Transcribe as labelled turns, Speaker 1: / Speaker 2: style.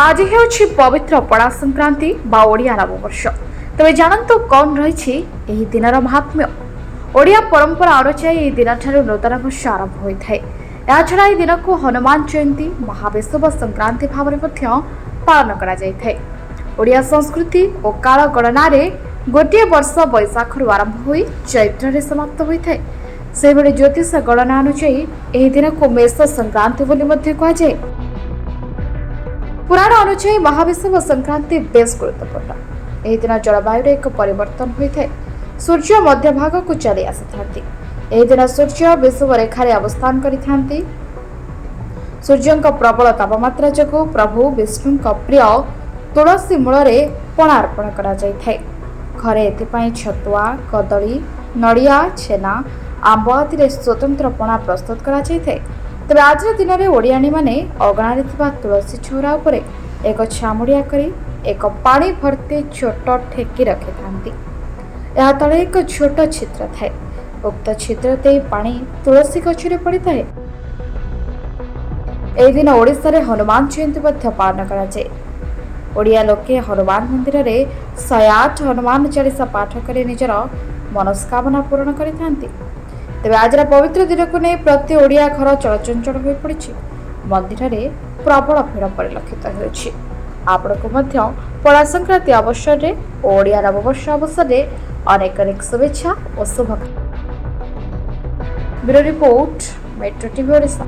Speaker 1: आज ହେଉଛି ପବିତ୍ର ପଣା ସଂକ୍ରାନ୍ତି ବା ଓଡ଼ିଆ ନବବର୍ଷ। ତେବେ ଜାଣନ୍ତୁ କ'ଣ ରହିଛି ଏହି ଦିନର ମହାତ୍ମ୍ୟ। ଓଡ଼ିଆ ପରମ୍ପରା ଅନୁଯାୟୀ ଏହି ଦିନଠାରୁ ନୂତନ ବର୍ଷ ଆରମ୍ଭ ହୋଇଥାଏ। ଏହାଛଡ଼ା ଏହି ଦିନକୁ ହନୁମାନ ଜୟନ୍ତୀ, ମହାବିଷୁବ ସଂକ୍ରାନ୍ତି ଭାବରେ ମଧ୍ୟ ପାଳନ କରାଯାଇଥାଏ। ଓଡ଼ିଆ ସଂସ୍କୃତି ଓ କାଳ ଗଣନାରେ ଗୋଟିଏ ବର୍ଷ ବୈଶାଖରୁ ଆରମ୍ଭ ହୋଇ ଚୈତ୍ରରେ ସମାପ୍ତ ହୋଇଥାଏ। ସେହିଭଳି ଜ୍ୟୋତିଷ ଗଣନା ଅନୁଯାୟୀ ଏହି ଦିନକୁ ମେଷ ସଂକ୍ରାନ୍ତି ବୋଲି ମଧ୍ୟ କୁହାଯାଏ। ପୁରାଣ ଅନୁଯାୟୀ ମହାବିଷୁବ ସଂକ୍ରାନ୍ତି ବେଶ୍ ଗୁରୁତ୍ୱପୂର୍ଣ୍ଣ। ଏହି ଦିନ ଜଳବାୟୁରେ ଏକ ପରିବର୍ତ୍ତନ ହୋଇଥାଏ। ସୂର୍ଯ୍ୟ ମଧ୍ୟଭାଗକୁ ଚାଲି ଆସିଥାନ୍ତି। ଏହି ଦିନ ସୂର୍ଯ୍ୟ ବିଷୁବ ରେଖାରେ ଅବସ୍ଥାନ କରିଥାନ୍ତି। ସୂର୍ଯ୍ୟଙ୍କ ପ୍ରବଳ ତାପମାତ୍ରା ଯୋଗୁଁ ପ୍ରଭୁ ବିଷ୍ଣୁଙ୍କ ପ୍ରିୟ ତୁଳସୀ ମୂଳରେ ପଣା ଅର୍ପଣ କରାଯାଇଥାଏ। ଘରେ ଏଥିପାଇଁ ଛତୁଆ, କଦଳୀ, ନଡ଼ିଆ, ଛେନା, ଆମ୍ବ ଆଦିରେ ସ୍ୱତନ୍ତ୍ର ପଣା ପ୍ରସ୍ତୁତ କରାଯାଇଥାଏ। ତେବେ ଆଜିର ଦିନରେ ଓଡ଼ିଆଣୀମାନେ ଅଗଣାରେ ଥିବା ତୁଳସୀ ଚଉରା ଉପରେ ଏକ ଛାମୁଡ଼ିଆ କରି ଏକ ପାଣି ଭର୍ତ୍ତି ଛୋଟ ଠେକି ରଖିଥାନ୍ତି। ଏହା ତଳେ ଏକ ଛୋଟ ଛିଦ୍ର ଥାଏ। ଉକ୍ତ ଛିଦ୍ର ଦେଇ ପାଣି ତୁଳସୀ ଗଛରେ ପଡ଼ିଥାଏ। ଏହି ଦିନ ଓଡ଼ିଶାରେ ହନୁମାନ ଜୟନ୍ତୀ ମଧ୍ୟ ପାଳନ କରାଯାଏ। ଓଡ଼ିଆ ଲୋକେ ହନୁମାନ ମନ୍ଦିରରେ 108 ହନୁମାନ ଚାଳିଶା ପାଠ କରି ନିଜର ମନସ୍କାମନା ପୂରଣ କରିଥାନ୍ତି। ତେବେ ଆଜିର ପବିତ୍ର ଦିନକୁ ନେଇ ପ୍ରତି ଓଡ଼ିଆ ଘର ଚଳଚଞ୍ଚଳ ହୋଇପଡ଼ିଛି। ମନ୍ଦିରରେ ପ୍ରବଳ ଭିଡ଼ ପରିଲକ୍ଷିତ ହେଉଛି। ଆପଣଙ୍କୁ ମଧ୍ୟ ପଣା ସଂକ୍ରାନ୍ତି ଅବସରରେ ଓ ଓଡ଼ିଆ ନବବର୍ଷ ଅବସରରେ ଅନେକ ଅନେକ ଶୁଭେଚ୍ଛା ଓ ଶୁଭକାମନା। Bureau report, metro TV Odisha.